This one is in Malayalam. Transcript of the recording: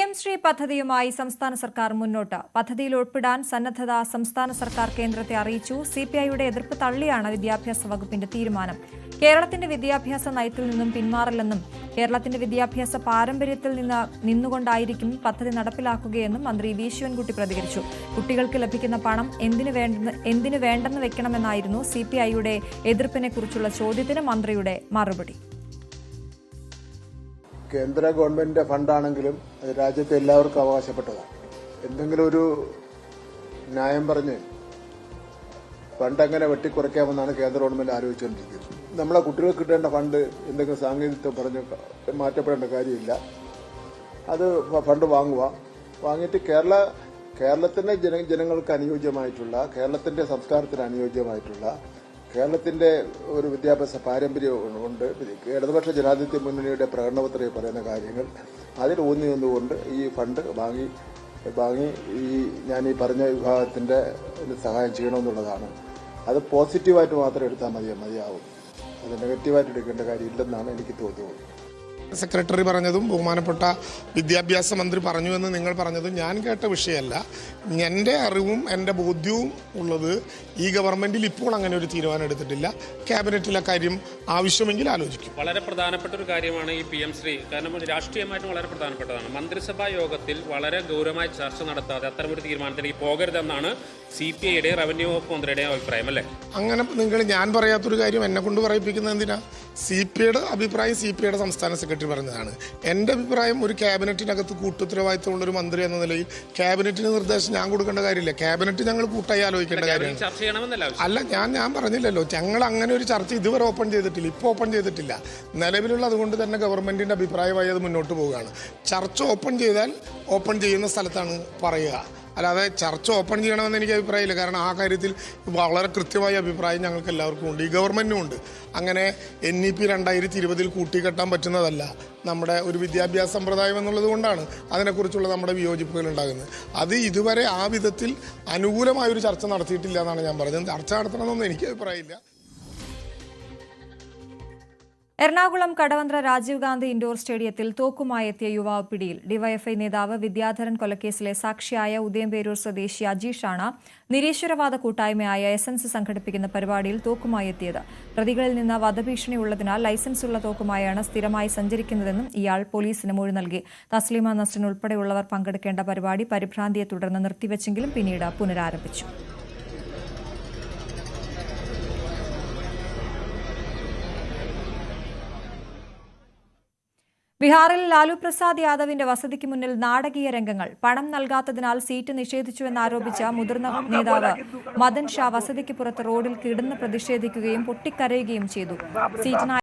PM ശ്രീ പദ്ധതിയുമായി സംസ്ഥാന സർക്കാർ മുന്നോട്ട്. പദ്ധതിയിൽ ഉൾപ്പെടാൻ സന്നദ്ധത സംസ്ഥാന സർക്കാർ കേന്ദ്രത്തെ അറിയിച്ചു. CPIയുടെ എതിർപ്പ് തള്ളിയാണ് വിദ്യാഭ്യാസ വകുപ്പിന്റെ തീരുമാനം. കേരളത്തിന്റെ വിദ്യാഭ്യാസ നയത്തിൽ നിന്നും പിന്മാറില്ലെന്നും കേരളത്തിന്റെ വിദ്യാഭ്യാസ പാരമ്പര്യത്തിൽ നിന്നുകൊണ്ടായിരിക്കും പദ്ധതി നടപ്പിലാക്കുകയെന്നും മന്ത്രി വി ശിവൻകുട്ടി പ്രതികരിച്ചു. കുട്ടികൾക്ക് ലഭിക്കുന്ന പണം എന്തിനു വേണ്ടെന്ന് വെക്കണമെന്നായിരുന്നു CPIയുടെ എതിർപ്പിനെക്കുറിച്ചുള്ള ചോദ്യത്തിന് മന്ത്രിയുടെ മറുപടി. കേന്ദ്ര ഗവൺമെന്റിന്റെ ഫണ്ടാണെങ്കിലും അത് രാജ്യത്തെ എല്ലാവർക്കും അവകാശപ്പെട്ടതാണ്. എന്തെങ്കിലും ഒരു ന്യായം പറഞ്ഞ് ഫണ്ട് എങ്ങനെ വെട്ടിക്കുറയ്ക്കാമെന്നാണ് കേന്ദ്ര ഗവൺമെന്റ് ആലോചിച്ചുകൊണ്ടിരിക്കുന്നത്. നമ്മളെ കുട്ടികൾക്ക് കിട്ടേണ്ട ഫണ്ട് എന്തെങ്കിലും സാങ്കേതികത്വം പറഞ്ഞ് മാറ്റപ്പെടേണ്ട കാര്യമില്ല. അത് ഫണ്ട് വാങ്ങിയിട്ട് കേരളത്തിന്റെ ജനങ്ങൾക്ക് അനുയോജ്യമായിട്ടുള്ള, കേരളത്തിന്റെ സംസ്കാരത്തിന് അനുയോജ്യമായിട്ടുള്ള, കേരളത്തിന്റെ ഒരു വിദ്യാഭ്യാസ പാരമ്പര്യം ഉണ്ട്. ഇടതുപക്ഷ ജനാധിപത്യ മുന്നണിയുടെ പ്രകടനപത്രികയിൽ പറയുന്ന കാര്യങ്ങൾ അതിൽ ഊന്നി നിന്നുകൊണ്ട് ഈ ഫണ്ട് വാങ്ങി ഞാൻ ഈ പറഞ്ഞ വിഭാഗത്തിന്റെ സഹായം ചെയ്യണമെന്നുള്ളതാണ്. അത് പോസിറ്റീവായിട്ട് മാത്രം എടുത്താൽ മതിയാവും. അത് നെഗറ്റീവായിട്ട് എടുക്കേണ്ട കാര്യമില്ലെന്നാണ് എനിക്ക് തോന്നുന്നത്. സെക്രട്ടറി പറഞ്ഞതും ബഹുമാനപ്പെട്ട വിദ്യാഭ്യാസ മന്ത്രി പറഞ്ഞുവെന്ന് നിങ്ങൾ പറഞ്ഞതും ഞാൻ കേട്ട വിഷയമല്ല. എൻ്റെ അറിവും എൻ്റെ ബോധ്യവും ഉള്ളത് ഈ ഗവൺമെന്റിൽ ഇപ്പോൾ അങ്ങനെ ഒരു തീരുമാനം എടുത്തിട്ടില്ല. ക്യാബിനറ്റിലെ കാര്യം ആവശ്യമെങ്കിൽ ആലോചിക്കും. വളരെ പ്രധാനപ്പെട്ട ഒരു കാര്യമാണ് ഈ PM ശ്രീ. കാരണം രാഷ്ട്രീയമായിട്ടും വളരെ പ്രധാനപ്പെട്ടതാണ്. മന്ത്രിസഭാ യോഗത്തിൽ വളരെ ഗൗരവമായി ചർച്ച നടത്താതെ അത്തരമൊരു തീരുമാനത്തിലേക്ക് പോകരുതെന്നാണ് CPIയുടെ റവന്യൂ വകുപ്പ് മന്ത്രിയുടെയും അഭിപ്രായം, അല്ലേ? അങ്ങനെ ഞാൻ പറയാത്തൊരു കാര്യം എന്നെ കൊണ്ട് പറയിപ്പിക്കുന്നത് എന്തിനാ? CPIയുടെ അഭിപ്രായം CPIയുടെ സംസ്ഥാന സെക്രട്ടറി പറഞ്ഞതാണ്. എൻ്റെ അഭിപ്രായം ഒരു ക്യാബിനറ്റിനകത്ത് കൂട്ടുത്തരവാദിത്തമുള്ളൊരു മന്ത്രി എന്ന നിലയിൽ ക്യാബിനറ്റിന് നിർദ്ദേശം ഞാൻ കൊടുക്കേണ്ട കാര്യമില്ല. ക്യാബിനറ്റ് ഞങ്ങൾ കൂട്ടായി ആലോചിക്കേണ്ട കാര്യമാണ്. അല്ല, ഞാൻ പറഞ്ഞില്ലല്ലോ, ഞങ്ങൾ അങ്ങനെ ഒരു ചർച്ച ഇതുവരെ ഓപ്പൺ ചെയ്തിട്ടില്ല. ഇപ്പോൾ ഓപ്പൺ ചെയ്തിട്ടില്ല. നിലവിലുള്ള അതുകൊണ്ട് തന്നെ ഗവൺമെന്റിന്റെ അഭിപ്രായമായി അത് മുന്നോട്ട് പോവുകയാണ്. ചർച്ച ഓപ്പൺ ചെയ്താൽ ഓപ്പൺ ചെയ്യുന്ന സ്ഥലത്താണ് പറയുക. അല്ലാതെ ചർച്ച ഓപ്പൺ ചെയ്യണമെന്ന് എനിക്ക് അഭിപ്രായമില്ല. കാരണം ആ കാര്യത്തിൽ വളരെ കൃത്യമായ അഭിപ്രായം ഞങ്ങൾക്ക് എല്ലാവർക്കും ഉണ്ട്, ഈ ഗവൺമെന്റിനും ഉണ്ട്. അങ്ങനെ NEP 2020 കൂട്ടിക്കെട്ടാൻ പറ്റുന്നതല്ല നമ്മുടെ ഒരു വിദ്യാഭ്യാസ സമ്പ്രദായം എന്നുള്ളത് കൊണ്ടാണ് അതിനെക്കുറിച്ചുള്ള നമ്മുടെ വിയോജിപ്പുകൾ ഉണ്ടാകുന്നത്. അത് ഇതുവരെ ആ വിധത്തിൽ അനുകൂലമായൊരു ചർച്ച നടത്തിയിട്ടില്ല എന്നാണ് ഞാൻ പറഞ്ഞത്. ചർച്ച നടത്തണമെന്നൊന്നും എനിക്ക് അഭിപ്രായമില്ല. എറണാകുളം കടവന്ത്ര രാജീവ് ഗാന്ധി ഇൻഡോർ സ്റ്റേഡിയത്തിൽ തോക്കുമായി എത്തിയ യുവാവ് പിടിയിൽ. ഡിവൈഎഫ്ഐ നേതാവ് വിദ്യാധരൻ കൊലക്കേസിലെ സാക്ഷിയായ ഉദയംപേരൂർ സ്വദേശി അജീഷാണ് നിരീശ്വരവാദ കൂട്ടായ്മയായ എസൻസ് സംഘടിപ്പിക്കുന്ന പരിപാടിയിൽ തോക്കുമായി എത്തിയത്. പ്രതികളിൽ നിന്ന് വധഭീഷണി ഉള്ളതിനാൽ ലൈസൻസ് ഉള്ള തോക്കുമായാണ് സ്ഥിരമായി സഞ്ചരിക്കുന്നതെന്നും ഇയാൾ പോലീസിന് മൊഴി നൽകി. തസ്ലീമ നസ്രിൻ ഉൾപ്പെടെയുള്ളവർ പങ്കെടുക്കേണ്ട പരിപാടി പരിഭ്രാന്തിയെ തുടർന്ന് നിർത്തിവെച്ചെങ്കിലും പിന്നീട് പുനരാരംഭിച്ചു. ബീഹാറിൽ ലാലു പ്രസാദ് യാദവിന്റെ വസതിക്ക് മുന്നിൽ നാടകീയ രംഗങ്ങൾ. പണം നൽകാത്തതിനാൽ സീറ്റ് നിഷേധിച്ചുവെന്നാരോപിച്ച മുതിർന്ന നേതാവ് മദൻ ഷാ വസതിക്ക് പുറത്ത് റോഡിൽ കിടന്ന് പ്രതിഷേധിക്കുകയും പൊട്ടിക്കരയുകയും ചെയ്തു. സീറ്റിനായി